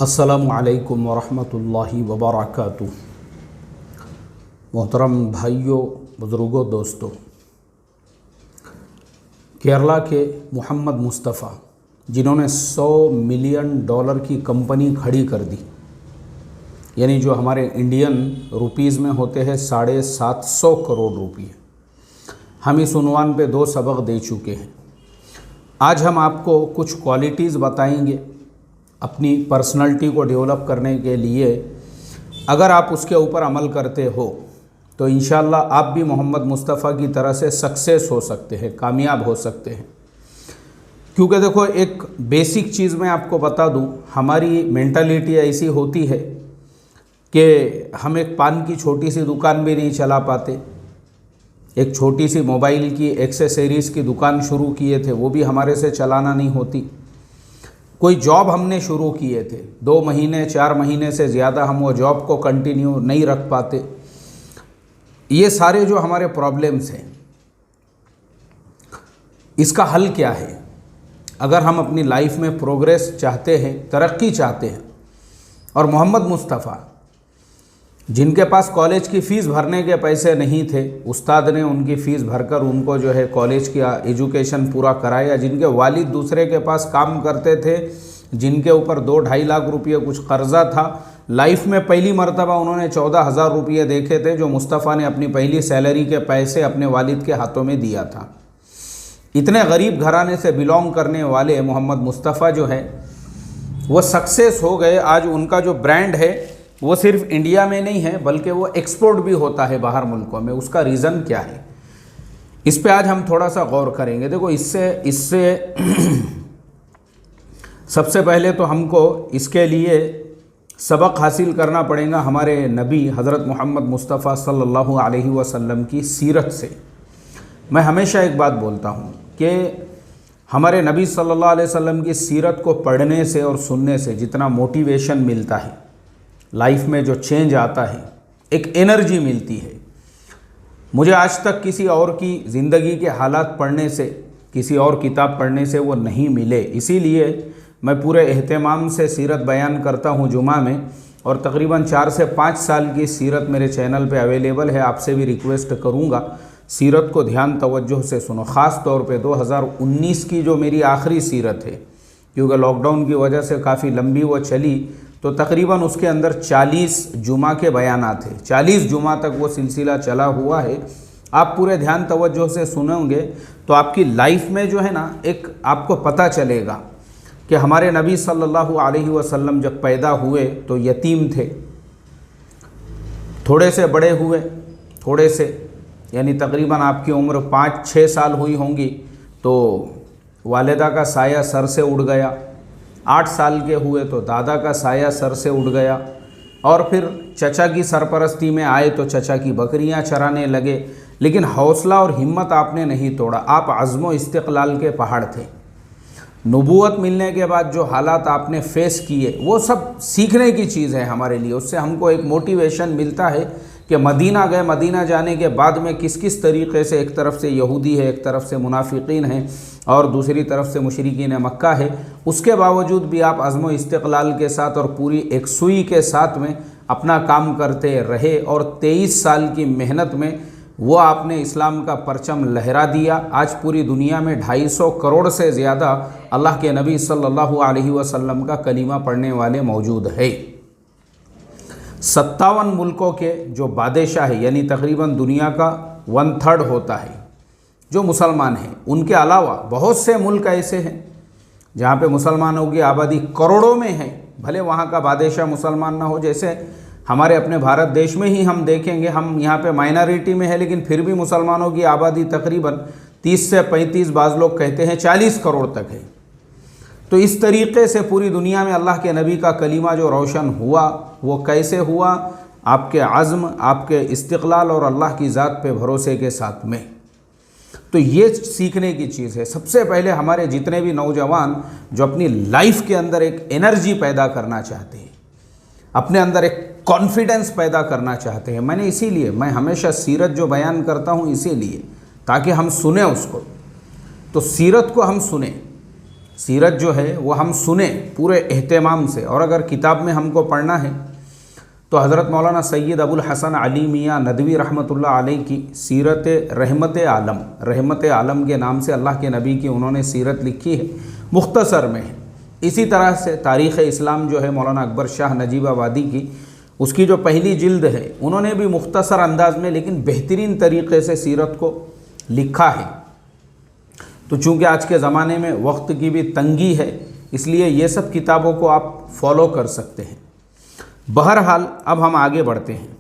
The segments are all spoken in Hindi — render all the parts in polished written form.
अस्सलामु अलैकुम वरहमतुल्लाहि वबरकातुहू। मोहतरम भाइयों, बुज़ुर्गों, दोस्तों, केरला के मोहम्मद मुस्तफ़ा जिन्होंने $100 मिलियन की कंपनी खड़ी कर दी, यानी जो हमारे इंडियन रुपीज़ में होते हैं 750 करोड़ रुपये, हम इस उन्वान पे 2 सबक दे चुके हैं। आज हम आपको कुछ क्वालिटीज़ बताएंगे अपनी पर्सनालिटी को डेवलप करने के लिए। अगर आप उसके ऊपर अमल करते हो तो इंशाल्लाह आप भी मोहम्मद मुस्तफ़ा की तरह से सक्सेस हो सकते हैं, कामयाब हो सकते हैं। क्योंकि देखो, एक बेसिक चीज़ मैं आपको बता दूं, हमारी मेंटालिटी ऐसी होती है कि हम एक पान की छोटी सी दुकान भी नहीं चला पाते। एक छोटी सी मोबाइल की एक्सेसरीज़ की दुकान शुरू किए थे, वो भी हमारे से चलाना नहीं होती। कोई जॉब हमने शुरू किए थे, 2 महीने 4 महीने से ज़्यादा हम वो जॉब को कंटिन्यू नहीं रख पाते। ये सारे जो हमारे प्रॉब्लम्स हैं, इसका हल क्या है? अगर हम अपनी लाइफ में प्रोग्रेस चाहते हैं, तरक्की चाहते हैं, और मोहम्मद मुस्तफ़ा जिनके पास कॉलेज की फ़ीस भरने के पैसे नहीं थे, उस्ताद ने उनकी फ़ीस भरकर उनको जो है कॉलेज का एजुकेशन पूरा कराया। जिनके वालिद दूसरे के पास काम करते थे, जिनके ऊपर 2-2.5 लाख रुपये कुछ कर्जा था, लाइफ में पहली मर्तबा उन्होंने 14,000 रुपये देखे थे, जो मुस्तफ़ा ने अपनी पहली सैलरी के पैसे अपने वालिद के हाथों में दिया था। इतने गरीब घराने से बिलोंग करने वाले मोहम्मद मुस्तफ़ा जो है वो सक्सेस हो गए। आज उनका जो ब्रांड है वो सिर्फ इंडिया में नहीं है, बल्कि वो एक्सपोर्ट भी होता है बाहर मुल्कों में। उसका रीज़न क्या है, इस पे आज हम थोड़ा सा गौर करेंगे। देखो, इससे सबसे पहले तो हमको इसके लिए सबक हासिल करना पड़ेगा हमारे नबी हज़रत मोहम्मद मुस्तफ़ा सल्लल्लाहु अलैहि वसल्लम की सीरत से। मैं हमेशा एक बात बोलता हूँ कि हमारे नबी सल्लल्लाहु अलैहि वसल्लम की सीरत को पढ़ने से और सुनने से जितना मोटिवेशन मिलता है, लाइफ में जो चेंज आता है, एक एनर्जी मिलती है, मुझे आज तक किसी और की ज़िंदगी के हालात पढ़ने से, किसी और किताब पढ़ने से वो नहीं मिले। इसीलिए मैं पूरे एहतमाम से सीरत बयान करता हूँ जुमा में, और तकरीबन 4 से 5 साल की सीरत मेरे चैनल पे अवेलेबल है। आपसे भी रिक्वेस्ट करूँगा, सीरत को ध्यान तवज्जो से सुनो। ख़ास तौर पे 2019 की जो मेरी आखिरी सीरत है, क्योंकि लॉकडाउन की वजह से काफ़ी लंबी वो चली, तो तकरीबन उसके अंदर 40 जुमा के बयानात थे। 40 जुमा तक वो सिलसिला चला हुआ है। आप पूरे ध्यान तवज्जो से सुनोगे तो आपकी लाइफ में जो है ना, एक आपको पता चलेगा कि हमारे नबी सल्लल्लाहु अलैहि वसल्लम जब पैदा हुए तो यतीम थे, थोड़े से बड़े हुए, थोड़े से यानी तकरीबन आपकी उम्र 5-6 साल हुई होंगी तो वालिदा का साया सर से उड़ गया। 8 साल के हुए तो दादा का साया सर से उड़ गया, और फिर चचा की सरपरस्ती में आए तो चचा की बकरियां चराने लगे। लेकिन हौसला और हिम्मत आपने नहीं तोड़ा, आप अज़्म इस्तिक़लाल के पहाड़ थे। नबूवत मिलने के बाद जो हालात आपने फेस किए, वो सब सीखने की चीज़ है हमारे लिए। उससे हमको एक मोटिवेशन मिलता है कि मदीना गए, मदीना जाने के बाद में किस किस तरीक़े से एक तरफ से यहूदी है, एक तरफ से मुनाफिकीन हैं, और दूसरी तरफ से मुशरिकीन मक्का है। उसके बावजूद भी आप अज़्म इस्तिक़लाल के साथ और पूरी एकसुई के साथ में अपना काम करते रहे, और 23 साल की मेहनत में वो आपने इस्लाम का परचम लहरा दिया। आज पूरी दुनिया में 250 करोड़ से ज़्यादा अल्लाह के नबी सल्लल्लाहु अलैहि वसल्लम का कलीमा पढ़ने वाले मौजूद है। 57 मुल्कों के जो बादशाह है, यानी तकरीबन दुनिया का 1/3 होता है जो मुसलमान हैं। उनके अलावा बहुत से मुल्क ऐसे हैं जहाँ पे मुसलमानों की आबादी करोड़ों में है, भले वहाँ का बादशाह मुसलमान ना हो। जैसे हमारे अपने भारत देश में ही हम देखेंगे, हम यहाँ पे माइनॉरिटी में है, लेकिन फिर भी मुसलमानों की आबादी तकरीबन 30 से 35, बाज़ लोग कहते हैं 40 करोड़ तक है। तो इस तरीक़े से पूरी दुनिया में अल्लाह के नबी का कलीमा जो रोशन हुआ, वो कैसे हुआ? आपके अज़्म, आपके इस्तिक़लाल और अल्लाह की ज़ात पे भरोसे के साथ में। तो ये सीखने की चीज़ है। सबसे पहले हमारे जितने भी नौजवान जो अपनी लाइफ के अंदर एक एनर्जी पैदा करना चाहते हैं, अपने अंदर एक कॉन्फिडेंस पैदा करना चाहते हैं, मैं हमेशा सीरत जो बयान करता हूँ इसीलिए, ताकि हम सुने उसको। तो सीरत को हम सुने, सीरत जो है वो हम सुने पूरे एहतमाम से, और अगर किताब में हमको पढ़ना है तो हज़रत मौलाना सैयद अबुल हसन अली मियाँ नदवी रहमतुल्लाह अलैह की सीरत रहमत आलम के नाम से अल्लाह के नबी की उन्होंने सीरत लिखी है, मुख्तसर में है। इसी तरह से तारीख़ इस्लाम जो है मौलाना अकबर शाह नजीबाबादी की, उसकी जो पहली जिल्द है उन्होंने भी मुख्तसर अंदाज में लेकिन बेहतरीन तरीक़े से सीरत को लिखा है। तो चूँकि आज के ज़माने में वक्त की भी तंगी है, इसलिए ये सब किताबों को आप फॉलो कर सकते हैं। बहरहाल अब हम आगे बढ़ते हैं।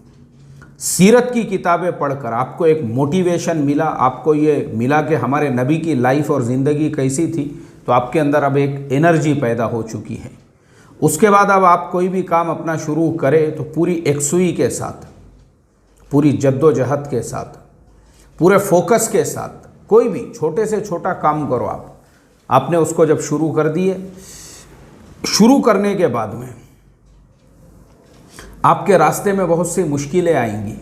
सीरत की किताबें पढ़कर आपको एक मोटिवेशन मिला, आपको ये मिला कि हमारे नबी की लाइफ और ज़िंदगी कैसी थी, तो आपके अंदर अब एक एनर्जी पैदा हो चुकी है। उसके बाद अब आप कोई भी काम अपना शुरू करें तो पूरी एकसुई के साथ, पूरी जद्दोजहद के साथ, पूरे फोकस के साथ कोई भी छोटे से छोटा काम करो। आपने उसको जब शुरू कर दिए, शुरू करने के बाद में आपके रास्ते में बहुत सी मुश्किलें आएंगी,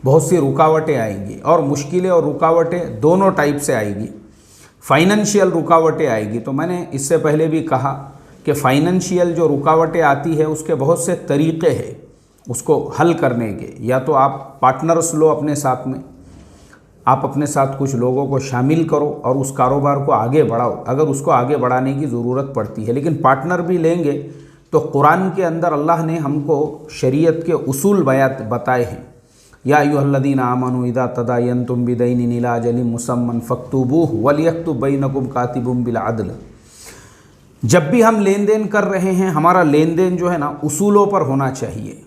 बहुत सी रुकावटें आएंगी, और मुश्किलें और रुकावटें दोनों टाइप से आएगी। फाइनेंशियल रुकावटें आएगी, तो मैंने इससे पहले भी कहा कि फाइनेंशियल जो रुकावटें आती है उसके बहुत से तरीक़े हैं उसको हल करने के। या तो आप पार्टनर्स लो अपने साथ में, आप अपने साथ कुछ लोगों को शामिल करो और उस कारोबार को आगे बढ़ाओ, अगर उसको आगे बढ़ाने की ज़रूरत पड़ती है। लेकिन पार्टनर भी लेंगे तो कुरान के अंदर अल्लाह ने हमको शरीयत के उसूल बताए हैं। या अय्युहल्लज़ीना आमनू इज़ा तदायनतुम बिदैनिन इला अजलिन मुसम्मन फक्तुबूहु वलियक्तुब बैनकुम कातिबुम बिल अदल। जब भी हम लेन देन कर रहे हैं, हमारा लेन देन जो है ना उसूलों पर होना चाहिए,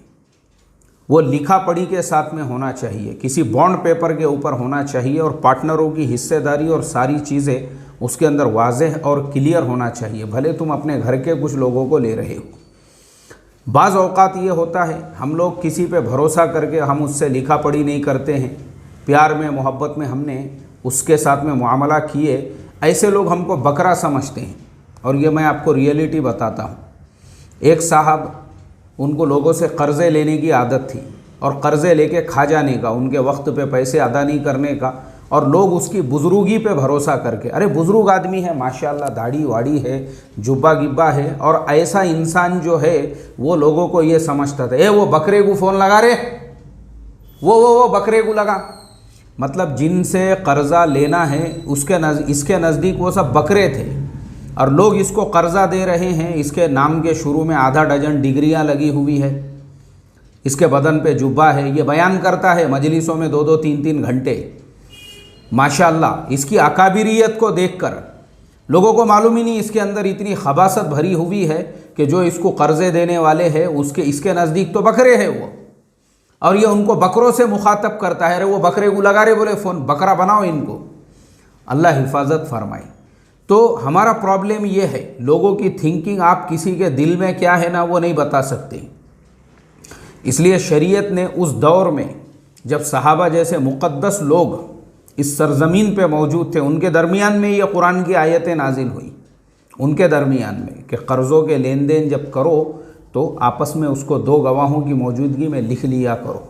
वो लिखा पढ़ी के साथ में होना चाहिए, किसी बॉन्ड पेपर के ऊपर होना चाहिए, और पार्टनरों की हिस्सेदारी और सारी चीज़ें उसके अंदर वाज़ेह और क्लियर होना चाहिए। भले तुम अपने घर के कुछ लोगों को ले रहे हो। बाज़ औक़ात ये होता है हम लोग किसी पे भरोसा करके हम उससे लिखा पढ़ी नहीं करते हैं, प्यार में मोहब्बत में हमने उसके साथ में मुआमला किए, ऐसे लोग हमको बकरा समझते हैं। और ये मैं आपको रियलिटी बताता हूँ। एक साहब, उनको लोगों से कर्ज़े लेने की आदत थी और कर्ज़े लेके खा जाने का, उनके वक्त पे पैसे अदा नहीं करने का, और लोग उसकी बुज़ुर्गी पे भरोसा करके, अरे बुज़ुर्ग आदमी है माशाल्लाह, दाढ़ी वाड़ी है, जुब्बा गिब्बा है, और ऐसा इंसान जो है वो लोगों को ये समझता था, वो बकरे को फ़ोन लगा रे, वो बकरे को लगा। मतलब जिनसे कर्ज़ा लेना है इसके नज़दीक वो सब बकरे थे, और लोग इसको कर्ज़ा दे रहे हैं। इसके नाम के शुरू में आधा डजन डिग्रियां लगी हुई है, इसके बदन पे जुब्बा है, ये बयान करता है मजलिसों में 2-2 3-3 घंटे। माशाअल्लाह, इसकी अकाबिरियत को देखकर लोगों को मालूम ही नहीं इसके अंदर इतनी खबासत भरी हुई है कि जो इसको कर्ज़े देने वाले हैं इसके नज़दीक तो बकरे हैं वो, और ये उनको बकरों से मुखातब करता है, अरे वो बकरे को लगा रहे, बोले फ़ोन बकरा बनाओ इनको। अल्लाह हिफाजत फरमाए। तो हमारा प्रॉब्लम ये है, लोगों की थिंकिंग, आप किसी के दिल में क्या है ना वो नहीं बता सकते। इसलिए शरीयत ने उस दौर में जब सहाबा जैसे मुक़द्दस लोग इस सरज़मीन पे मौजूद थे, उनके दरमियान में ये कुरान की आयतें नाजिल हुई, उनके दरमियान में, कि कर्ज़ों के लेन देन जब करो तो आपस में उसको 2 गवाहों की मौजूदगी में लिख लिया करो।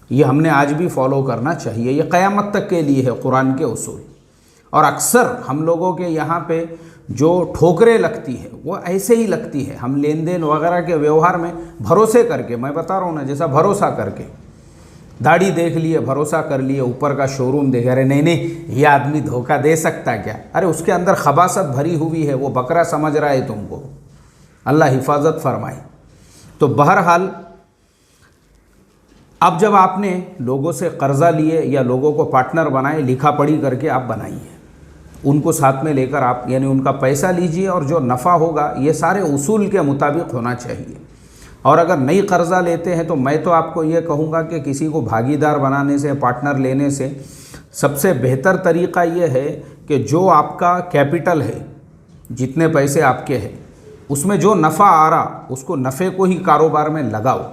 ये हमने आज भी फॉलो करना चाहिए, ये क़यामत तक के लिए है कुरान के उसूल। और अक्सर हम लोगों के यहाँ पे जो ठोकरें लगती है वो ऐसे ही लगती है, हम लेन देन वगैरह के व्यवहार में भरोसे करके, मैं बता रहा हूँ ना, जैसा भरोसा करके दाढ़ी देख लिए, भरोसा कर लिए, ऊपर का शोरूम देख, अरे नहीं ये आदमी धोखा दे सकता क्या, अरे उसके अंदर खबासत भरी हुई है, वो बकरा समझ रहा है तुमको। अल्लाह हिफाजत फरमाए। तो बहरहाल अब जब आपने लोगों से कर्ज़ा लिए या लोगों को पार्टनर बनाए, लिखा पढ़ी करके आप बनाइए, उनको साथ में लेकर आप यानी उनका पैसा लीजिए, और जो नफ़ा होगा ये सारे उसूल के मुताबिक होना चाहिए। और अगर नई कर्ज़ा लेते हैं तो मैं तो आपको ये कहूँगा कि किसी को भागीदार बनाने से, पार्टनर लेने से सबसे बेहतर तरीक़ा ये है कि जो आपका कैपिटल है, जितने पैसे आपके हैं, उसमें जो नफ़ा आ रहा उसको नफ़े को ही कारोबार में लगाओ,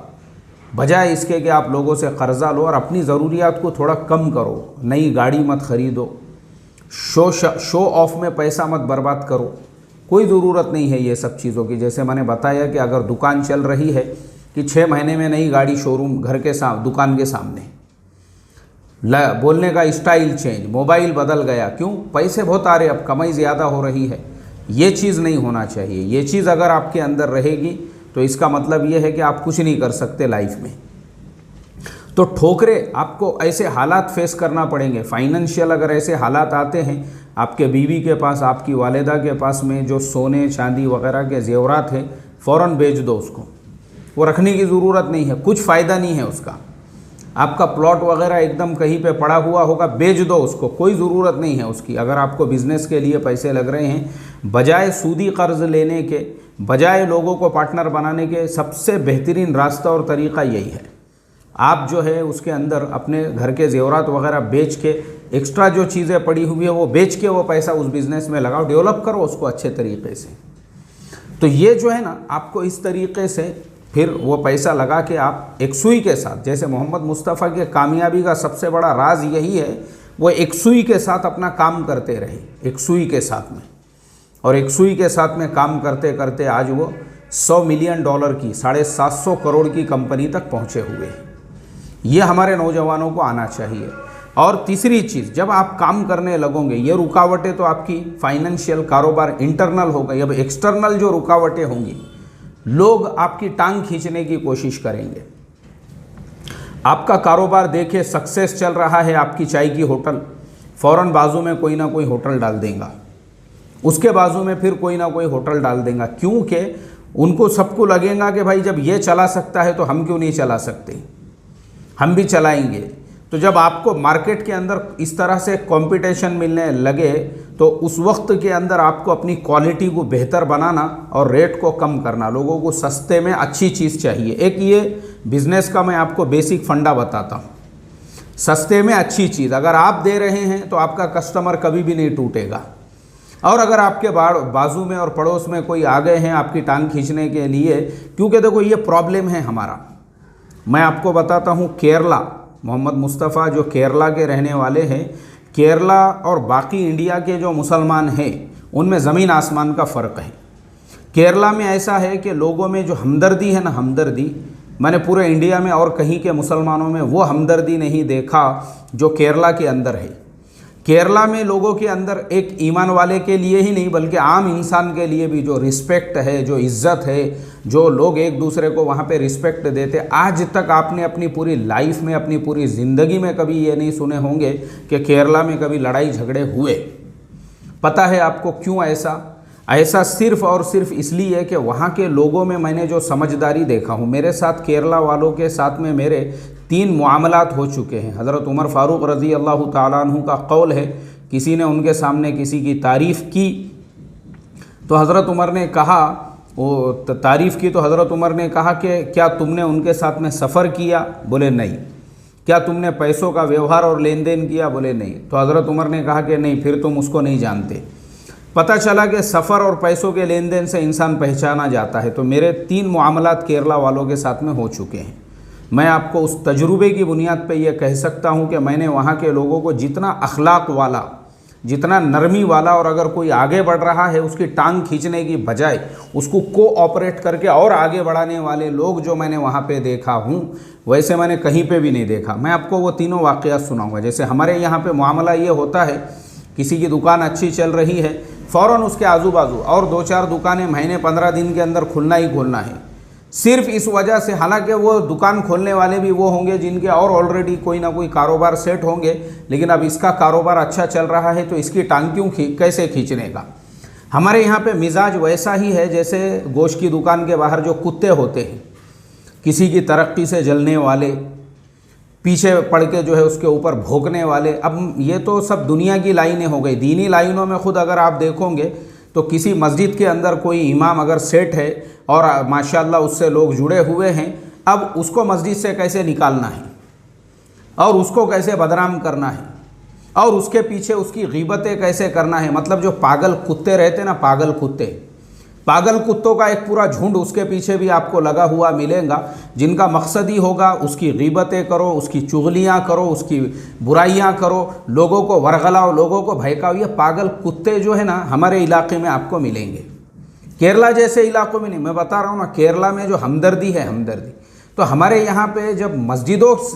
बजाय इसके कि आप लोगों से कर्ज़ा लो और अपनी ज़रूरियात को थोड़ा कम करो। नई गाड़ी मत ख़रीदो, शो ऑफ में पैसा मत बर्बाद करो, कोई ज़रूरत नहीं है ये सब चीज़ों की। जैसे मैंने बताया कि अगर दुकान चल रही है कि 6 महीने में नई गाड़ी शोरूम घर के दुकान के सामने, बोलने का स्टाइल चेंज, मोबाइल बदल गया, क्यों? पैसे बहुत आ रहे, अब कमाई ज़्यादा हो रही है, ये चीज़ नहीं होना चाहिए। ये चीज़ अगर आपके अंदर रहेगी तो इसका मतलब ये है कि आप कुछ नहीं कर सकते लाइफ में। तो ठोकरें आपको ऐसे हालात फेस करना पड़ेंगे। फाइनेंशियल अगर ऐसे हालात आते हैं, आपके बीवी के पास, आपकी वालिदा के पास में जो सोने चांदी वगैरह के जेवरात हैं, फ़ौरन बेच दो उसको। वो रखने की ज़रूरत नहीं है, कुछ फ़ायदा नहीं है उसका। आपका प्लॉट वगैरह एकदम कहीं पे पड़ा हुआ होगा, बेच दो उसको, कोई ज़रूरत नहीं है उसकी। अगर आपको बिज़नेस के लिए पैसे लग रहे हैं, बजाय सूदी कर्ज़ लेने के, बजाय लोगों को पार्टनर बनाने के, सबसे बेहतरीन रास्ता और तरीक़ा यही है। आप जो है उसके अंदर अपने घर के जेवरात वगैरह बेच के, एक्स्ट्रा जो चीज़ें पड़ी हुई है वो बेच के वो पैसा उस बिज़नेस में लगाओ, डेवलप करो उसको अच्छे तरीके से। तो ये जो है ना, आपको इस तरीके से फिर वो पैसा लगा के आप एक सुई के साथ, जैसे मोहम्मद मुस्तफ़ा के कामयाबी का सबसे बड़ा राज यही है, वो एक सुई के साथ अपना काम करते रहे, एक सुई के साथ में। और एक सुई के साथ में काम करते करते आज वो $100 मिलियन की 750 करोड़ की कंपनी तक पहुँचे हुए हैं। ये हमारे नौजवानों को आना चाहिए। और तीसरी चीज़, जब आप काम करने लगोगे, ये रुकावटें तो आपकी फाइनेंशियल कारोबार इंटरनल हो गई, अब एक्सटर्नल जो रुकावटें होंगी, लोग आपकी टांग खींचने की कोशिश करेंगे। आपका कारोबार देखे सक्सेस चल रहा है, आपकी चाय की होटल, फ़ौरन बाजू में कोई ना कोई होटल डाल देगा, उसके बाजू में फिर कोई ना कोई होटल डाल देगा, क्योंकि उनको सबको लगेगा कि भाई जब ये चला सकता है तो हम क्यों नहीं चला सकते, हम भी चलाएंगे। तो जब आपको मार्केट के अंदर इस तरह से कंपटीशन मिलने लगे तो उस वक्त के अंदर आपको अपनी क्वालिटी को बेहतर बनाना और रेट को कम करना, लोगों को सस्ते में अच्छी चीज़ चाहिए। एक ये बिज़नेस का मैं आपको बेसिक फंडा बताता हूँ, सस्ते में अच्छी चीज़ अगर आप दे रहे हैं तो आपका कस्टमर कभी भी नहीं टूटेगा। और अगर आपके बाजू में और पड़ोस में कोई आ गए हैं आपकी टांग खींचने के लिए, क्योंकि देखो ये प्रॉब्लम है हमारा। मैं आपको बताता हूँ, केरला, मोहम्मद मुस्तफ़ा जो केरला के रहने वाले हैं, केरला और बाकी इंडिया के जो मुसलमान हैं उनमें ज़मीन आसमान का फ़र्क है। केरला में ऐसा है कि लोगों में जो हमदर्दी है ना, हमदर्दी, मैंने पूरे इंडिया में और कहीं के मुसलमानों में वो हमदर्दी नहीं देखा जो केरला के अंदर है। केरला में लोगों के अंदर एक ईमान वाले के लिए ही नहीं बल्कि आम इंसान के लिए भी जो रिस्पेक्ट है, जो इज़्ज़त है, जो लोग एक दूसरे को वहाँ पे रिस्पेक्ट देते, आज तक आपने अपनी पूरी लाइफ में, अपनी पूरी ज़िंदगी में कभी ये नहीं सुने होंगे कि केरला में कभी लड़ाई झगड़े हुए। पता है आपको क्यों ऐसा सिर्फ़ और सिर्फ इसलिए कि वहाँ के लोगों में मैंने जो समझदारी देखा हूँ। मेरे साथ केरला वालों के साथ में मेरे 3 मामलात हो चुके हैं। हज़रत उमर फ़ारूक रज़ी अल्लाह ताला अन्हु का कौल है, किसी ने उनके सामने किसी की तारीफ़ की तो हज़रत उमर ने कहा, वो तारीफ़ की तो हज़रत उमर ने कहा कि क्या तुमने उनके साथ में सफ़र किया? बोले नहीं। क्या तुमने पैसों का व्यवहार और लेन देन किया? बोले नहीं। तो हज़रत उमर ने कहा कि नहीं, फिर तुम उसको नहीं जानते। पता चला कि सफ़र और पैसों के लेन देन से इंसान पहचाना जाता है। तो मेरे 3 मामलात केरला वालों के साथ में हो चुके हैं। मैं आपको उस तजुर्बे की बुनियाद पे ये कह सकता हूँ कि मैंने वहाँ के लोगों को जितना अखलाक वाला, जितना नरमी वाला, और अगर कोई आगे बढ़ रहा है उसकी टांग खींचने की बजाय उसको कोऑपरेट करके और आगे बढ़ाने वाले लोग जो मैंने वहाँ पे देखा हूँ, वैसे मैंने कहीं पे भी नहीं देखा। मैं आपको वो तीनों वाक़यात सुनाऊँगा। जैसे हमारे यहाँ पे मामला ये होता है, किसी की दुकान अच्छी चल रही है, फ़ौरन उसके आजू बाजू और 2-4 दुकानें महीने 15 दिन के अंदर खुलना ही खोलना है। सिर्फ इस वजह से, हालांकि वो दुकान खोलने वाले भी वो होंगे जिनके और ऑलरेडी कोई ना कोई कारोबार सेट होंगे, लेकिन अब इसका कारोबार अच्छा चल रहा है तो इसकी टांग क्यों कैसे खींचने का। हमारे यहाँ पे मिजाज वैसा ही है जैसे गोश्त की दुकान के बाहर जो कुत्ते होते हैं, किसी की तरक्की से जलने वाले, पीछे पड़ के जो है उसके ऊपर भोंकने वाले। अब ये तो सब दुनिया की लाइनें हो गई। दीनी लाइनों में खुद अगर आप देखोगे तो किसी मस्जिद के अंदर कोई इमाम अगर सेट है और माशाल्लाह उससे लोग जुड़े हुए हैं, अब उसको मस्जिद से कैसे निकालना है और उसको कैसे बदनाम करना है और उसके पीछे उसकी गीबतें कैसे करना है। मतलब जो पागल कुत्ते रहते ना, पागल कुत्तों का एक पूरा झुंड उसके पीछे भी आपको लगा हुआ मिलेगा, जिनका मकसद ही होगा उसकी गीबतें करो, उसकी चुगलियाँ करो, उसकी बुराइयाँ करो, लोगों को वरगलाओ, लोगों को भड़काओ। ये पागल कुत्ते जो है ना हमारे इलाके में आपको मिलेंगे। केरला जैसे इलाकों में नहीं, मैं बता रहा हूँ ना, केरला में जो हमदर्दी है, हमदर्दी, तो हमारे यहाँ पे जब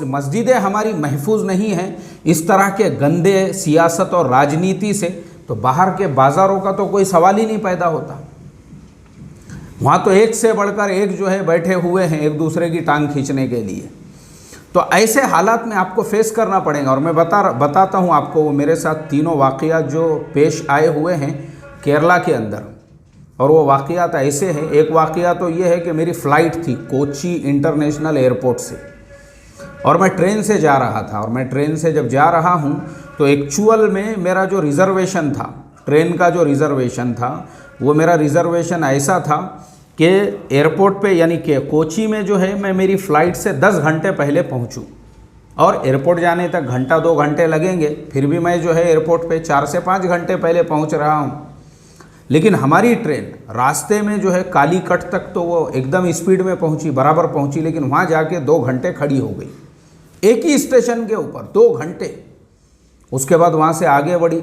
मस्जिदें हमारी महफूज नहीं हैं, इस तरह के गंदे सियासत और राजनीति से तो बाहर के बाज़ारों का तो कोई सवाल ही नहीं पैदा होता। वहाँ तो एक से बढ़कर एक जो है बैठे हुए हैं एक दूसरे की टांग खींचने के लिए। तो ऐसे हालात में आपको फेस करना पड़ेगा। और मैं बताता हूँ आपको, वो मेरे साथ तीनों वाक़यात जो पेश आए हुए हैं केरला के अंदर, और वो वाक़यात ऐसे हैं। एक वाक़या तो ये है कि मेरी फ़्लाइट थी कोची इंटरनेशनल एयरपोर्ट से, और मैं ट्रेन से जा रहा था। और मैं ट्रेन से जब जा रहा हूँ तो एक्चुअल में मेरा जो रिज़र्वेशन था, ट्रेन का जो रिज़र्वेशन था, वो मेरा रिज़र्वेशन ऐसा था कि एयरपोर्ट पे यानी कि कोची में जो है मैं मेरी फ़्लाइट से 10 घंटे पहले पहुँचूँ, और एयरपोर्ट जाने तक घंटा 2 घंटे लगेंगे, फिर भी मैं जो है एयरपोर्ट पे 4 से 5 घंटे पहले पहुँच रहा हूँ। लेकिन हमारी ट्रेन रास्ते में जो है कालीकट तक तो वो एकदम स्पीड में पहुँची, बराबर पहुँची, लेकिन वहाँ जाके 2 घंटे खड़ी हो गई एक ही स्टेशन के ऊपर, 2 घंटे। उसके बाद वहाँ से आगे बढ़ी।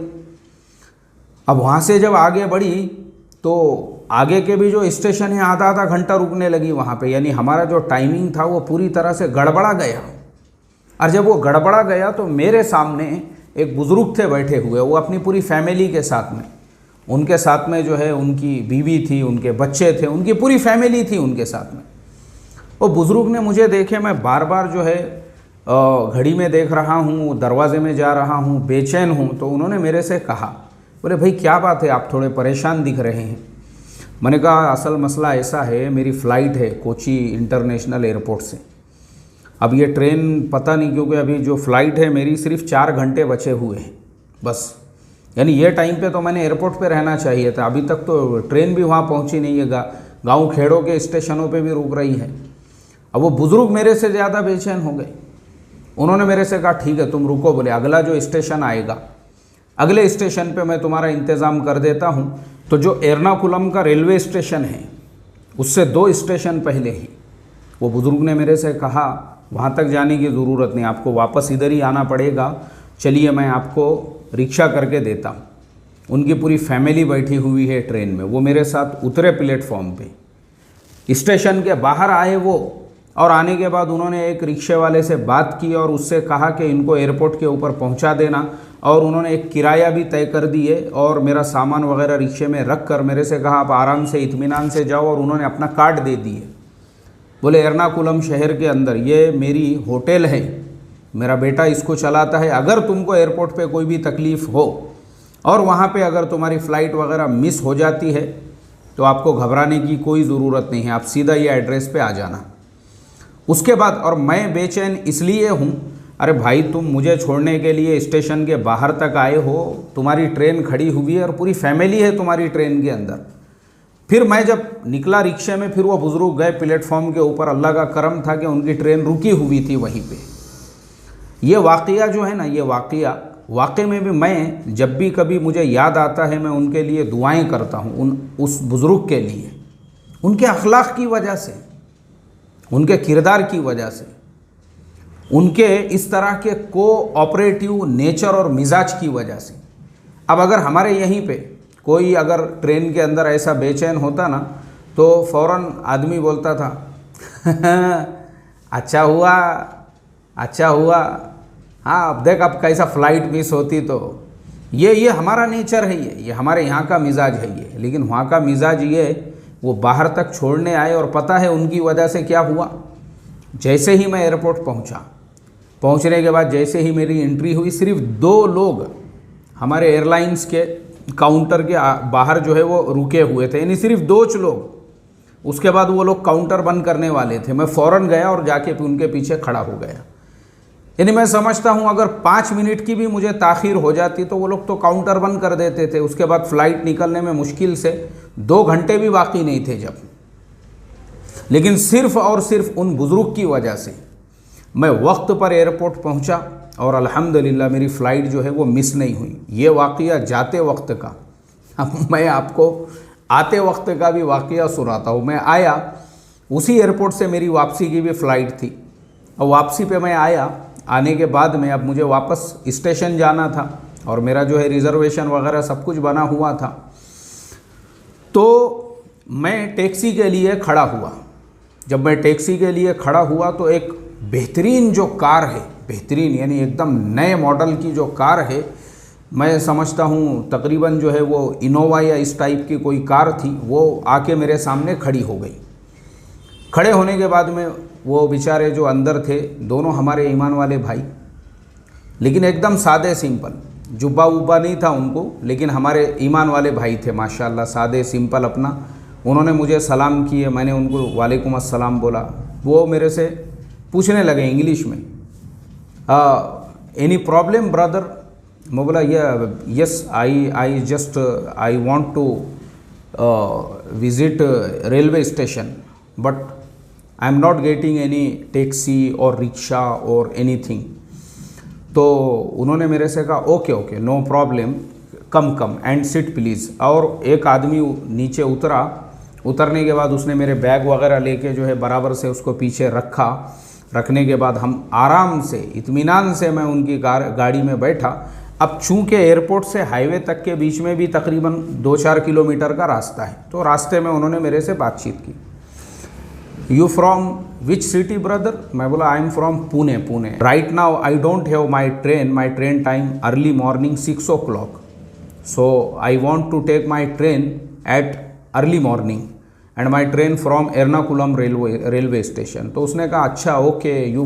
अब वहाँ से जब आगे बढ़ी तो आगे के भी जो स्टेशन है आधा आधा घंटा रुकने लगी वहाँ पे, यानी हमारा जो टाइमिंग था वो पूरी तरह से गड़बड़ा गया। और जब वो गड़बड़ा गया तो मेरे सामने एक बुज़ुर्ग थे बैठे हुए, वो अपनी पूरी फैमिली के साथ में, उनके साथ में जो है उनकी बीवी थी, उनके बच्चे थे, उनकी पूरी फैमिली थी उनके साथ में। वो बुज़ुर्ग ने मुझे देखे, मैं बार बार जो है घड़ी में देख रहा हूँ, दरवाजे में जा रहा हूँ, बेचैन हूँ। तो उन्होंने मेरे से कहा, बोले भाई क्या बात है, आप थोड़े परेशान दिख रहे हैं। मैंने कहा असल मसला ऐसा है, मेरी फ़्लाइट है कोची इंटरनेशनल एयरपोर्ट से। अब ये ट्रेन पता नहीं क्योंकि अभी जो फ़्लाइट है मेरी सिर्फ 4 घंटे बचे हुए हैं बस, यानी ये टाइम पे तो मैंने एयरपोर्ट पे रहना चाहिए था। अभी तक तो ट्रेन भी वहाँ पहुँची नहीं है, गाँव खेड़ों के स्टेशनों पे भी रुक रही है। अब वो बुज़ुर्ग मेरे से ज़्यादा बेचैन हो गए। उन्होंने मेरे से कहा ठीक है तुम रुको, बोले अगला जो स्टेशन आएगा अगले स्टेशन पे मैं तुम्हारा इंतज़ाम कर देता हूँ। तो जो एर्नाकुलम का रेलवे स्टेशन है उससे 2 स्टेशन पहले ही वो बुज़ुर्ग ने मेरे से कहा वहाँ तक जाने की ज़रूरत नहीं, आपको वापस इधर ही आना पड़ेगा, चलिए मैं आपको रिक्शा करके देता हूँ। उनकी पूरी फैमिली बैठी हुई है ट्रेन में, वो मेरे साथ उतरे प्लेटफॉर्म पे, स्टेशन के बाहर आए वो, और आने के बाद उन्होंने एक रिक्शे वाले से बात की और उससे कहा कि इनको एयरपोर्ट के ऊपर पहुंचा देना, और उन्होंने एक किराया भी तय कर दिए और मेरा सामान वगैरह रिक्शे में रख कर मेरे से कहा आप आराम से इत्मीनान से जाओ, और उन्होंने अपना कार्ड दे दिए। बोले एर्नाकुलम शहर के अंदर ये मेरी होटल है, मेरा बेटा इसको चलाता है, अगर तुमको एयरपोर्ट पे कोई भी तकलीफ़ हो और वहाँ पे अगर तुम्हारी फ़्लाइट वगैरह मिस हो जाती है तो आपको घबराने की कोई ज़रूरत नहीं है, आप सीधा ये एड्रेस पे आ जाना। उसके बाद, और मैं बेचैन इसलिए हूँ, अरे भाई तुम मुझे छोड़ने के लिए स्टेशन के बाहर तक आए हो, तुम्हारी ट्रेन खड़ी हुई है और पूरी फैमिली है तुम्हारी ट्रेन के अंदर। फिर मैं जब निकला रिक्शे में, फिर वो बुज़ुर्ग गए प्लेटफॉर्म के ऊपर, अल्लाह का करम था कि उनकी ट्रेन रुकी हुई थी वहीं पे। ये वाक़या जो है ना, ये वाक़े में भी मैं जब भी कभी मुझे याद आता है मैं उनके लिए दुआएं करता हूँ, उस बुज़ुर्ग के लिए, उनके अखलाक की वजह से, उनके किरदार की वजह से, उनके इस तरह के कोऑपरेटिव नेचर और मिजाज की वजह से। अब अगर हमारे यहीं पे कोई अगर ट्रेन के अंदर ऐसा बेचैन होता ना तो फ़ौरन आदमी बोलता था अच्छा हुआ, अच्छा हुआ, हाँ अब देख अब कैसा फ़्लाइट मिस होती। तो ये हमारा नेचर है, ये हमारे यहाँ का मिजाज है ये। लेकिन वहाँ का मिजाज ये, वो बाहर तक छोड़ने आए और पता है उनकी वजह से क्या हुआ। जैसे ही मैं एयरपोर्ट पहुँचा, पहुँचने के बाद जैसे ही मेरी एंट्री हुई, सिर्फ 2 लोग हमारे एयरलाइंस के काउंटर के बाहर जो है वो रुके हुए थे, यानी सिर्फ 2 लोग। उसके बाद वो लोग काउंटर बंद करने वाले थे, मैं फ़ौरन गया और जाके उनके पीछे खड़ा हो गया। यानी मैं समझता हूँ अगर 5 मिनट की भी मुझे ताख़ीर हो जाती तो वो लोग तो काउंटर बंद कर देते थे। उसके बाद फ़्लाइट निकलने में मुश्किल से 2 घंटे भी बाकी नहीं थे जब। लेकिन सिर्फ़ और सिर्फ उन बुज़ुर्ग की वजह से मैं वक्त पर एयरपोर्ट पहुंचा और अल्हम्दुलिल्लाह मेरी फ़्लाइट जो है वो मिस नहीं हुई। ये वाक़या जाते वक्त का, अब मैं आपको आते वक्त का भी वाक़या सुनाता हूँ। मैं आया, उसी एयरपोर्ट से मेरी वापसी की भी फ़्लाइट थी, और वापसी पे मैं आया, आने के बाद में अब मुझे वापस स्टेशन जाना था और मेरा जो है रिज़र्वेशन वगैरह सब कुछ बना हुआ था। तो मैं टैक्सी के लिए खड़ा हुआ। जब मैं टैक्सी के लिए खड़ा हुआ तो एक बेहतरीन जो कार है, बेहतरीन यानी एकदम नए मॉडल की जो कार है, मैं समझता हूँ तकरीबन जो है वो इनोवा या इस टाइप की कोई कार थी, वो आके मेरे सामने खड़ी हो गई। खड़े होने के बाद में वो बेचारे जो अंदर थे, दोनों हमारे ईमान वाले भाई, लेकिन एकदम सादे सिंपल, जुब्बा उब्बा नहीं था उनको, लेकिन हमारे ईमान वाले भाई थे माशाल्लाह, सादे सिंपल अपना। उन्होंने मुझे सलाम किए, मैंने उनको वालेकुम अस्सलाम बोला। वो मेरे से पूछने लगे इंग्लिश में, एनी प्रॉब्लम ब्रदर? मैं बोला yes, I just I want to visit railway station, but I am not getting any taxi or rickshaw or anything. तो उन्होंने मेरे से कहा okay okay no problem, come and sit please. और एक आदमी नीचे उतरा, उतरने के बाद उसने मेरे बैग वगैरह लेके जो है बराबर से उसको पीछे रखा। रखने के बाद हम आराम से इत्मीनान से मैं उनकी गाड़ी में बैठा। अब चूँकि एयरपोर्ट से हाईवे तक के बीच में भी तकरीबन 2-4 किलोमीटर का रास्ता है, तो रास्ते में उन्होंने मेरे से बातचीत की। You from which city brother? मैं बोला I am from Pune. Right now I don't have my train time early morning 6 o'clock, so I want to take my train at early morning and my train from Ernakulam railway station. तो उसने कहा अच्छा okay, you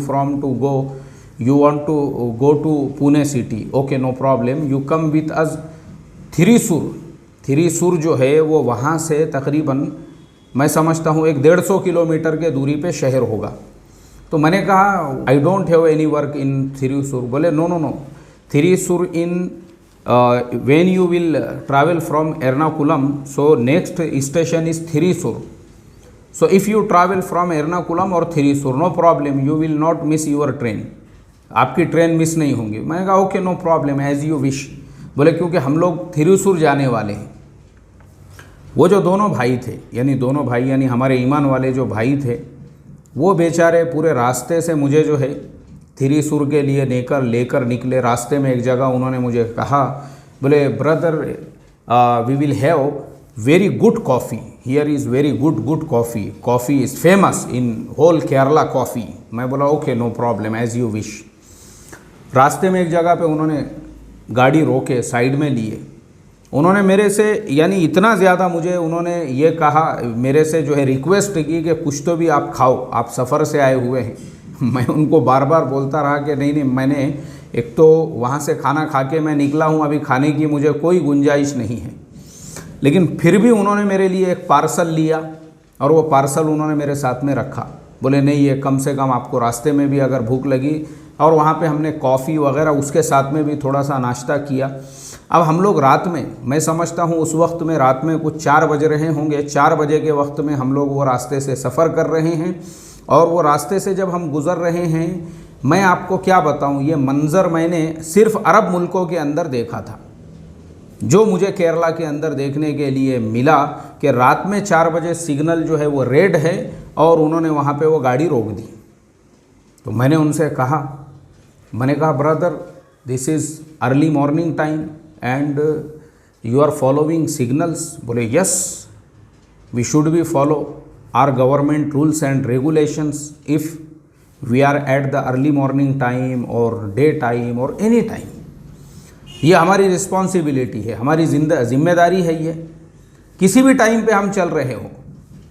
want to go to Pune city, okay no problem, you come with us Thrissur जो है वो वहाँ से तकरीबन मैं समझता हूँ 150 किलोमीटर के दूरी पे शहर होगा। तो मैंने कहा I don't have any work in Thrissur. बोले no, Thrissur in when you will travel from Ernakulam, so next station is Thrissur. So if you travel from Ernakulam or Thrissur, no problem, you will not miss your train. आपकी ट्रेन मिस नहीं होंगी। मैंने कहा okay no problem, as you wish. बोले क्योंकि हम लोग थिरुसूर जाने वाले हैं। वो जो दोनों भाई थे, यानी हमारे ईमान वाले जो भाई थे, वो बेचारे पूरे रास्ते से मुझे जो है थिरीसूर के लिए लेकर निकले। रास्ते में एक जगह उन्होंने मुझे कहा, बोले brother we will have very good coffee, here is very good coffee is famous in whole Kerala coffee. मैं बोला okay no problem, as you wish. रास्ते में एक जगह पे उन्होंने गाड़ी रोके, साइड में लिए। उन्होंने मेरे से यानी इतना ज़्यादा मुझे उन्होंने ये कहा, मेरे से जो है रिक्वेस्ट की कि कुछ तो भी आप खाओ, आप सफ़र से आए हुए हैं। मैं उनको बार बार बोलता रहा कि नहीं, मैंने एक तो वहाँ से खाना खा के मैं निकला हूँ, अभी खाने की मुझे कोई गुंजाइश नहीं है। लेकिन फिर भी उन्होंने मेरे लिए एक पार्सल लिया और वो पार्सल उन्होंने मेरे साथ में रखा। बोले नहीं, ये कम से कम आपको रास्ते में भी अगर भूख लगी। और वहाँ पे हमने कॉफ़ी वगैरह उसके साथ में भी थोड़ा सा नाश्ता किया। अब हम लोग रात में, मैं समझता हूँ उस वक्त में रात में कुछ 4 बज रहे होंगे। 4 बजे के वक्त में हम लोग वो रास्ते से सफ़र कर रहे हैं। और वो रास्ते से जब हम गुज़र रहे हैं, मैं आपको क्या बताऊं, ये मंज़र मैंने सिर्फ अरब मुल्कों के अंदर देखा था। जो मुझे केरला के अंदर देखने के लिए मिला कि रात में 4 बजे सिग्नल जो है वो रेड है और उन्होंने वहाँ पे वो गाड़ी रोक दी। तो मैंने उनसे कहा, brother this is early morning time and you are following signals? बोले yes, we should be follow our government rules and regulations if we are at the early morning time or day time or any time. ये हमारी रिस्पॉन्सिबिलिटी है, हमारी जिम्मेदारी है। ये किसी भी टाइम पे हम चल रहे हो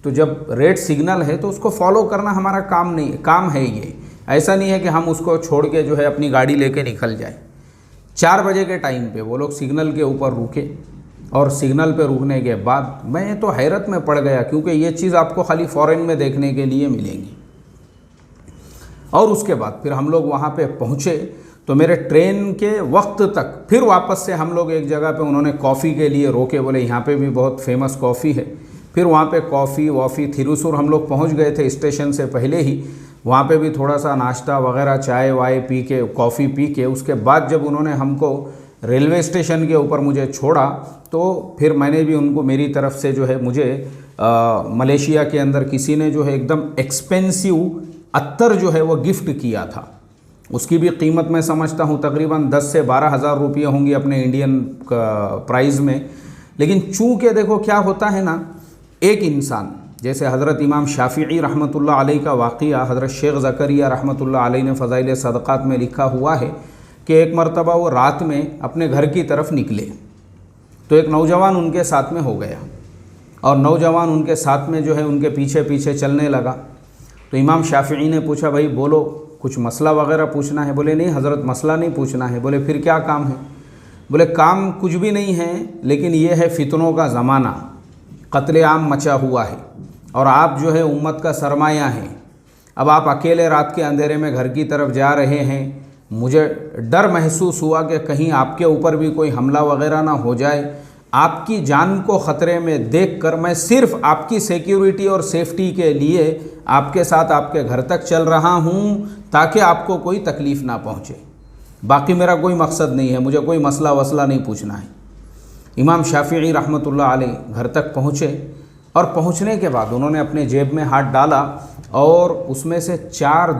तो जब रेड सिग्नल है तो उसको फॉलो करना हमारा काम है। ये ऐसा नहीं है कि हम उसको छोड़ के जो है अपनी गाड़ी लेके निकल जाए। 4 बजे के टाइम पे वो लोग सिग्नल के ऊपर रुके और सिग्नल पे रुकने के बाद मैं तो हैरत में पड़ गया, क्योंकि ये चीज़ आपको खाली फ़ॉरेन में देखने के लिए मिलेगी। और उसके बाद फिर हम लोग वहाँ पे पहुँचे तो मेरे ट्रेन के वक्त तक फिर वापस से हम लोग एक जगह पे उन्होंने कॉफ़ी के लिए रोके। बोले यहाँ पे भी बहुत फेमस कॉफ़ी है। फिर वहाँ पे कॉफ़ी थिरुसूर हम लोग पहुँच गए थे स्टेशन से पहले ही। वहाँ पे भी थोड़ा सा नाश्ता वगैरह, चाय वाय पी के, कॉफ़ी पी के, उसके बाद जब उन्होंने हमको रेलवे स्टेशन के ऊपर मुझे छोड़ा तो फिर मैंने भी उनको मेरी तरफ से जो है मुझे मलेशिया के अंदर किसी ने जो है एकदम एक्सपेंसिव अत्तर जो है वो गिफ्ट किया था। उसकी भी कीमत मैं समझता हूँ तकरीबन 10 से 12 हज़ार रुपये होंगी अपने इंडियन प्राइस में। लेकिन चूँकि देखो क्या होता है ना, एक इंसान जैसे हज़रत इमाम शाफ़िई रहमतुल्लाह अलैह का वाक़िया हज़रत शेख ज़करिया रहमतुल्लाह अलैह ने फ़ज़ाइल सदक़ात में लिखा हुआ है कि एक मरतबा वो रात में अपने घर की तरफ निकले तो एक नौजवान उनके साथ में हो गया और नौजवान उनके साथ में जो है उनके पीछे पीछे चलने लगा। तो इमाम शाफ़िई ने पूछा, भाई बोलो, कुछ मसला वगैरह पूछना है? बोले नहीं हज़रत, मसला नहीं पूछना है। बोले फिर क्या काम है? बोले काम कुछ भी नहीं है, लेकिन ये है फितनों का ज़माना, कत्ले आम मचा हुआ है और आप जो है उम्मत का सरमाया हैं। अब आप अकेले रात के अंधेरे में घर की तरफ जा रहे हैं, मुझे डर महसूस हुआ कि कहीं आपके ऊपर भी कोई हमला वगैरह ना हो जाए। आपकी जान को ख़तरे में देखकर मैं सिर्फ़ आपकी सिक्योरिटी और सेफ्टी के लिए आपके साथ आपके घर तक चल रहा हूँ ताकि आपको कोई तकलीफ़ ना पहुँचे। बाकी मेरा कोई मकसद नहीं है, मुझे कोई मसला वसला नहीं पूछना है। इमाम शाफ़िई रहमतुल्लाह अलैह घर तक पहुँचे और पहुँचने के बाद उन्होंने अपने जेब में हाथ डाला और उसमें से 4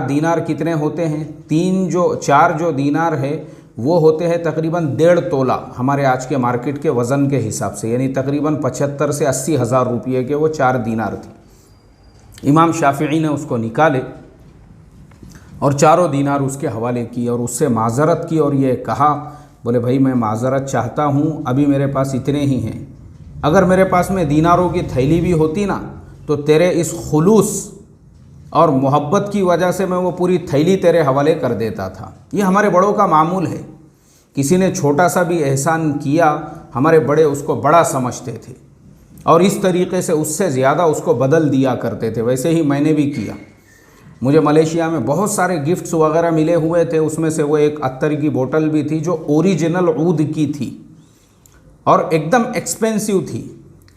दीनार कितने होते हैं? 4 जो दीनार है वो होते हैं तकरीबन 1.5 तोला हमारे आज के मार्केट के वज़न के हिसाब से, यानी तकरीबन 75 से 80 हज़ार रुपये के वो 4 दीनार थे। इमाम शाफ़िई ने उसको निकाले और 4 दीनार उसके हवाले की और उससे माज़रत की और ये कहा, बोले भाई मैं माज़रत चाहता हूँ, अभी मेरे पास इतने ही हैं। अगर मेरे पास में दीनारों की थैली भी होती ना तो तेरे इस खुलूस और मोहब्बत की वजह से मैं वो पूरी थैली तेरे हवाले कर देता था। ये हमारे बड़ों का मामूल है, किसी ने छोटा सा भी एहसान किया हमारे बड़े उसको बड़ा समझते थे और इस तरीक़े से उससे ज़्यादा उसको बदल दिया करते थे। वैसे ही मैंने भी किया। मुझे मलेशिया में बहुत सारे गिफ्ट्स वगैरह मिले हुए थे, उसमें से वो एक अत्तर की बोतल भी थी जो ओरिजिनल ऊद की थी और एकदम एक्सपेंसिव थी,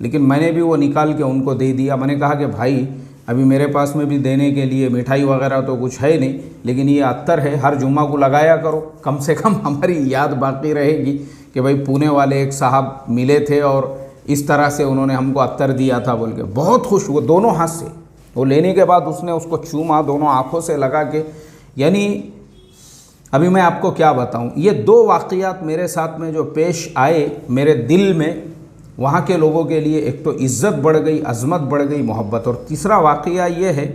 लेकिन मैंने भी वो निकाल के उनको दे दिया। मैंने कहा कि भाई अभी मेरे पास में भी देने के लिए मिठाई वगैरह तो कुछ है नहीं, लेकिन ये अत्तर है, हर जुम्मा को लगाया करो, कम से कम हमारी याद बाकी रहेगी कि भाई पुणे वाले एक साहब मिले थे और इस तरह से उन्होंने हमको अत्तर दिया था बोल के। बहुत खुश हुए दोनों हाथ से। वो लेने के बाद उसने उसको चूमा दोनों आँखों से लगा के। यानी अभी मैं आपको क्या बताऊँ, ये 2 वाक़यात मेरे साथ में जो पेश आए मेरे दिल में, वहाँ के लोगों के लिए एक तो इज़्ज़त बढ़ गई, अज़मत बढ़ गई, मोहब्बत। और तीसरा वाक़या ये है,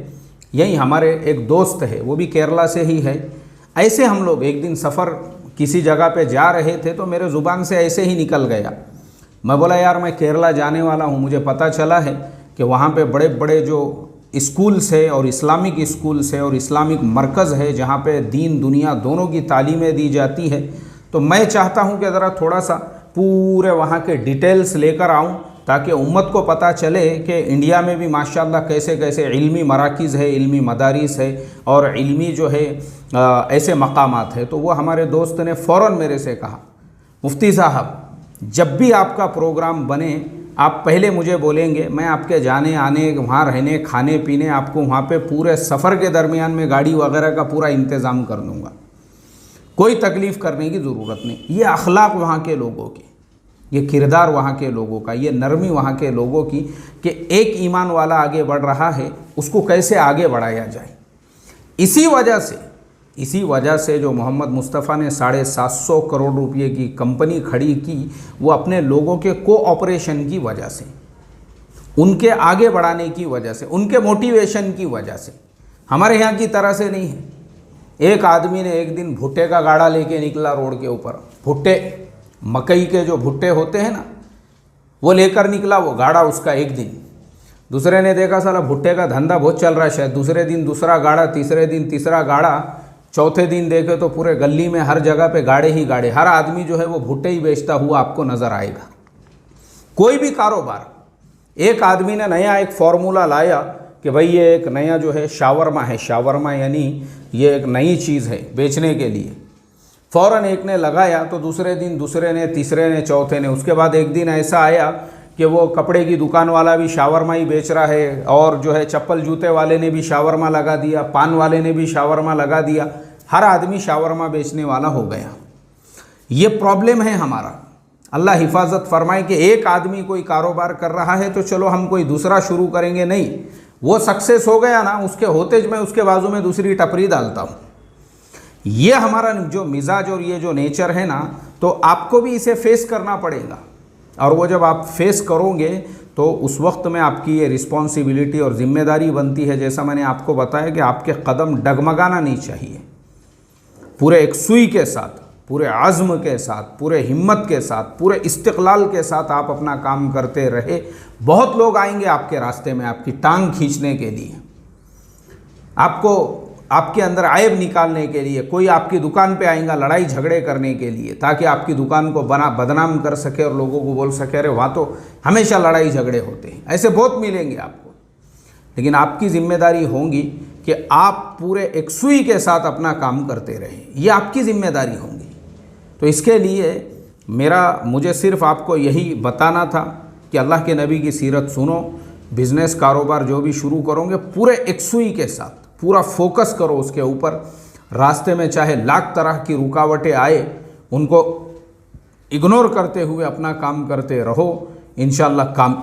यही हमारे एक दोस्त है, वो भी केरला से ही है। ऐसे हम लोग एक दिन सफ़र किसी जगह पे जा रहे थे तो मेरे ज़ुबान से ऐसे ही निकल गया। मैं बोला यार मैं केरला जाने वाला हूँ, मुझे पता चला है कि वहाँ पे बड़े बड़े जो स्कूल्स है और इस्लामिक स्कूल्स है और इस्लामिक मरकज़ है जहाँ पे दीन दुनिया दोनों की तालीमें दी जाती है। तो मैं चाहता हूँ कि ज़रा थोड़ा सा पूरे वहाँ के डिटेल्स लेकर आऊँ ताकि उम्मत को पता चले कि इंडिया में भी माशाल्लाह कैसे कैसे इल्मी मराकिज़ है, इल्मी मदारिस है और इल्मी जो है ऐसे मकामात है। तो वो हमारे दोस्त ने फ़ौरन मेरे से कहा, मुफ्ती साहब जब भी आपका प्रोग्राम बने आप पहले मुझे बोलेंगे, मैं आपके जाने आने, वहाँ रहने, खाने पीने, आपको वहाँ पे पूरे सफ़र के दरमियान में गाड़ी वगैरह का पूरा इंतज़ाम कर दूँगा, कोई तकलीफ़ करने की ज़रूरत नहीं। ये अखलाक वहाँ के लोगों की, ये किरदार वहाँ के लोगों का, ये नरमी वहाँ के लोगों की कि एक ईमान वाला आगे बढ़ रहा है उसको कैसे आगे बढ़ाया जाए। इसी वजह से जो मोहम्मद मुस्तफ़ा ने 750 करोड़ रुपये की कंपनी खड़ी की, वो अपने लोगों के कोऑपरेशन की वजह से, उनके आगे बढ़ाने की वजह से, उनके मोटिवेशन की वजह से। हमारे यहाँ की तरह से नहीं है। एक आदमी ने एक दिन भुट्टे का गाड़ा लेके निकला रोड के ऊपर, भुट्टे, मकई के जो भुट्टे होते हैं ना, वो लेकर निकला वो गाड़ा उसका एक दिन। दूसरे ने देखा साला भुट्टे का धंधा बहुत चल रहा है शायद, दूसरे दिन दूसरा गाड़ा, तीसरे दिन तीसरा गाड़ा, चौथे दिन देखे तो पूरे गली में हर जगह पे गाड़े ही गाड़े। हर आदमी जो है वो भुट्टे ही बेचता हुआ आपको नज़र आएगा। कोई भी कारोबार, एक आदमी ने नया एक फार्मूला लाया कि भाई ये एक नया जो है शावरमा है, शावरमा यानी ये एक नई चीज़ है बेचने के लिए। फ़ौरन एक ने लगाया तो दूसरे दिन दूसरे ने, तीसरे ने, चौथे ने। उसके बाद एक दिन ऐसा आया कि वो कपड़े की दुकान वाला भी शावरमा ही बेच रहा है और जो है चप्पल जूते वाले ने भी शावरमा लगा दिया, पान वाले ने भी शावरमा लगा दिया, हर आदमी शावरमा बेचने वाला हो गया। ये प्रॉब्लम है हमारा। अल्लाह हिफाजत फरमाए कि एक आदमी कोई कारोबार कर रहा है तो चलो हम कोई दूसरा शुरू करेंगे, नहीं, वो सक्सेस हो गया ना, उसके होते मैं उसके बाजू में दूसरी टपरी डालता हूँ। ये हमारा जो मिजाज और ये जो नेचर है ना, तो आपको भी इसे फेस करना पड़ेगा। और वो जब आप फेस करोगे तो उस वक्त में आपकी ये रिस्पॉन्सिबिलिटी और ज़िम्मेदारी बनती है, जैसा मैंने आपको बताया, कि आपके कदम डगमगाना नहीं चाहिए। पूरे एक सुई के साथ, पूरे आज़्म के साथ, पूरे हिम्मत के साथ, पूरे इस्तिक़लाल के साथ आप अपना काम करते रहे। बहुत लोग आएंगे आपके रास्ते में आपकी टांग खींचने के लिए, आपको आपके अंदर आयब निकालने के लिए। कोई आपकी दुकान पे आएगा लड़ाई झगड़े करने के लिए, ताकि आपकी दुकान को बदनाम कर सके और लोगों को बोल सके अरे वहाँ तो हमेशा लड़ाई झगड़े होते हैं। ऐसे बहुत मिलेंगे आपको, लेकिन आपकी जिम्मेदारी होगी कि आप पूरे एक सुई के साथ अपना काम करते रहें। ये आपकी जिम्मेदारी होगी। तो इसके लिए मुझे सिर्फ आपको यही बताना था कि अल्लाह के नबी की सीरत सुनो। बिज़नेस कारोबार जो भी शुरू करोगे पूरे एक सुई के साथ पूरा फोकस करो उसके ऊपर। रास्ते में चाहे लाख तरह की रुकावटें आए, उनको इग्नोर करते हुए अपना काम करते रहो। इंशाअल्लाह काम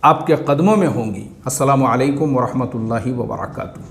आपके कदमों में होंगी। अस्सलामु अलैकुम वरहमतुल्लाहि वबरकातुहू।